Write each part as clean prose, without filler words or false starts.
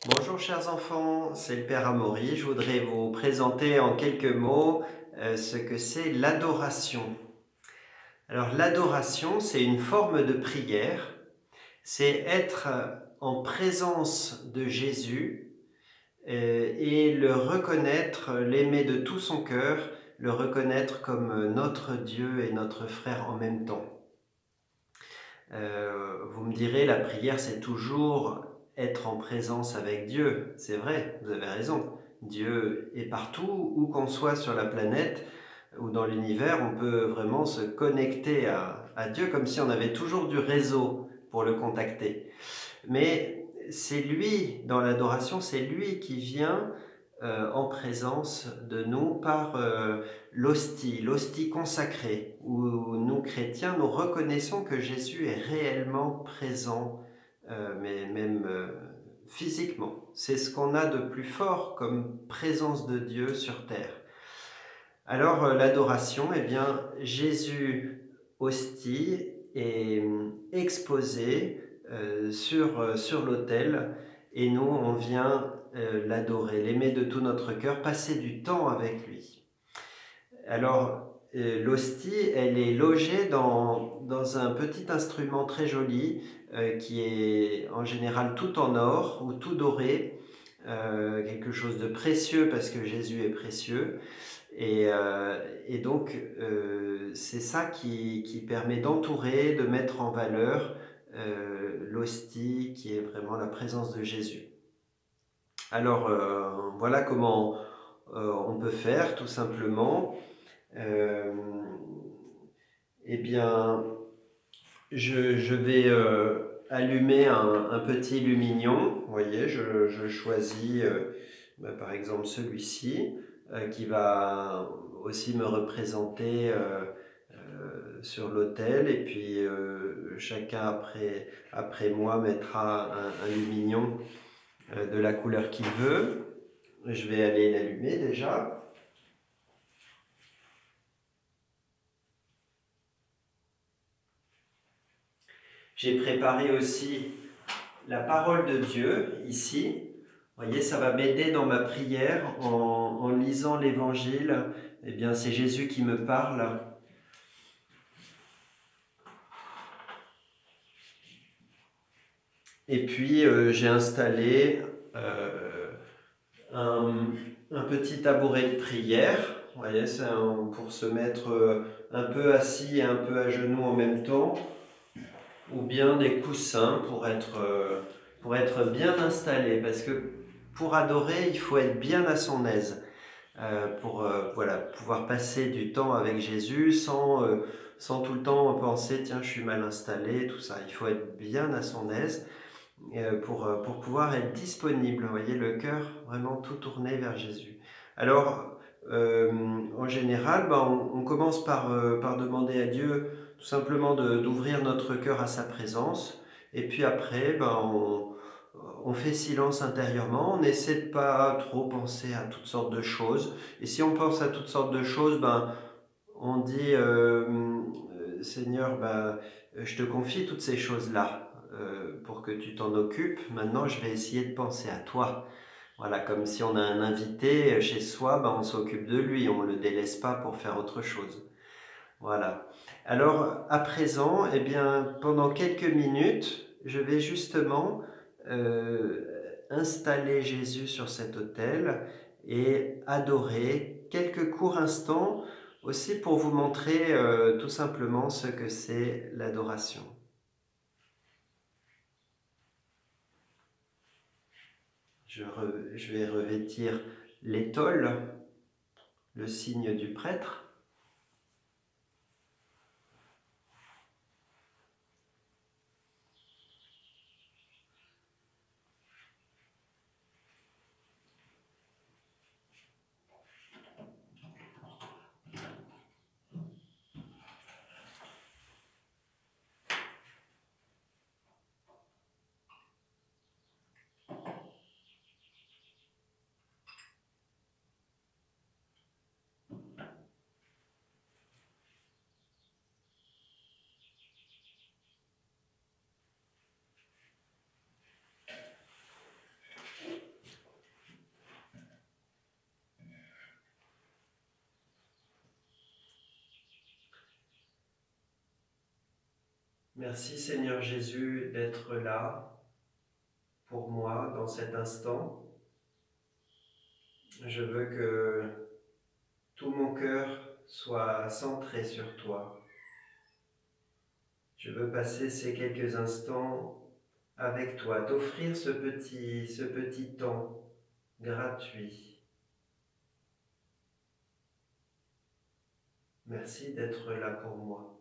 Bonjour chers enfants, c'est le Père Amaury. Je voudrais vous présenter en quelques mots ce que c'est l'adoration. Alors l'adoration, c'est une forme de prière, c'est être en présence de Jésus et le reconnaître, l'aimer de tout son cœur, le reconnaître comme notre Dieu et notre frère en même temps. Vous me direz, la prière, c'est toujours être en présence avec Dieu. C'est vrai, vous avez raison. Dieu est partout, où qu'on soit sur la planète ou dans l'univers, on peut vraiment se connecter à Dieu comme si on avait toujours du réseau pour le contacter. Mais c'est lui, dans l'adoration, c'est lui qui vient en présence de nous par l'hostie consacrée, où nous chrétiens, nous reconnaissons que Jésus est réellement présent, mais même physiquement. C'est ce qu'on a de plus fort comme présence de Dieu sur terre. Alors l'adoration, eh bien Jésus hostie est exposé sur l'autel et nous on vient l'adorer, l'aimer de tout notre cœur, passer du temps avec lui. Alors l'hostie, elle est logée dans un petit instrument très joli qui est en général tout en or ou tout doré, quelque chose de précieux parce que Jésus est précieux. Et donc, c'est ça qui permet d'entourer, de mettre en valeur l'hostie qui est vraiment la présence de Jésus. Alors, voilà comment on peut faire, tout simplement. Euh, eh bien, je vais allumer un petit lumignon. Vous voyez, je choisis par exemple celui-ci qui va aussi me représenter sur l'autel. Et puis chacun après moi mettra un lumignon de la couleur qu'il veut. Je vais aller l'allumer déjà. J'ai préparé aussi la parole de Dieu ici. Vous voyez, ça va m'aider dans ma prière en lisant l'évangile. Eh bien, c'est Jésus qui me parle. Et puis, j'ai installé un, un petit tabouret de prière. Vous voyez, c'est pour se mettre un peu assis et un peu à genoux en même temps. Ou bien des coussins pour être bien installé. Parce que pour adorer, il faut être bien à son aise. Pour voilà, pouvoir passer du temps avec Jésus sans tout le temps penser tiens je suis mal installé, tout ça. Il faut être bien à son aise pour pouvoir être disponible, vous voyez, le cœur vraiment tout tourné vers Jésus. Alors en général, on commence par demander à Dieu tout simplement d'ouvrir notre cœur à sa présence et puis après on fait silence intérieurement, on essaie de pas trop penser à toutes sortes de choses. Et si on pense à toutes sortes de choses, on dit Seigneur, je te confie toutes ces choses-là pour que tu t'en occupes. Maintenant, je vais essayer de penser à toi. Voilà, comme si on a un invité chez soi, on s'occupe de lui, on ne le délaisse pas pour faire autre chose. Voilà. Alors, à présent, eh bien, pendant quelques minutes, je vais justement installer Jésus sur cet autel et adorer quelques courts instants aussi pour vous montrer tout simplement ce que c'est l'adoration. Je vais revêtir l'étole, le signe du prêtre. Merci Seigneur Jésus d'être là pour moi dans cet instant. Je veux que tout mon cœur soit centré sur toi. Je veux passer ces quelques instants avec toi, t'offrir ce petit temps gratuit. Merci d'être là pour moi.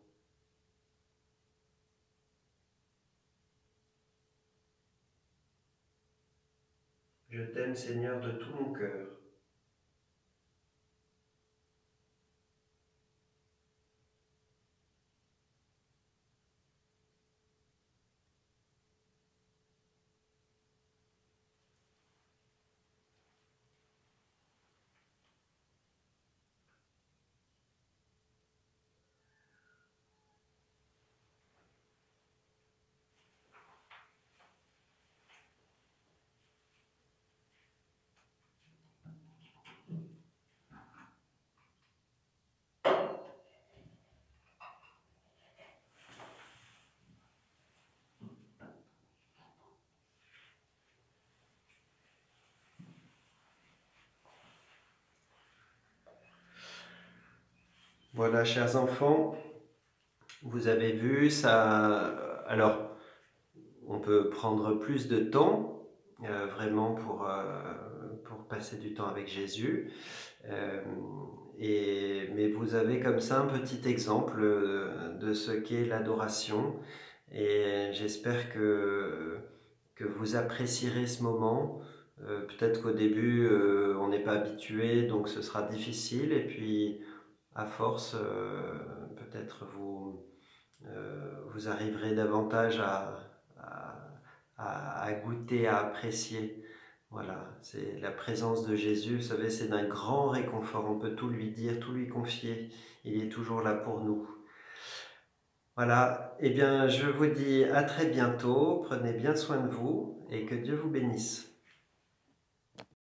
Je t'aime Seigneur de tout mon cœur. Voilà, chers enfants, vous avez vu ça. Alors, on peut prendre plus de temps, vraiment pour passer du temps avec Jésus. Euh, mais vous avez comme ça un petit exemple de ce qu'est l'adoration. Et j'espère que vous apprécierez ce moment. Peut-être qu'au début, on n'est pas habitué, donc ce sera difficile. Et puis, à force, peut-être vous arriverez davantage à goûter, à apprécier. Voilà, c'est la présence de Jésus, vous savez, c'est d'un grand réconfort. On peut tout lui dire, tout lui confier. Il est toujours là pour nous. Voilà, eh bien, je vous dis à très bientôt. Prenez bien soin de vous et que Dieu vous bénisse.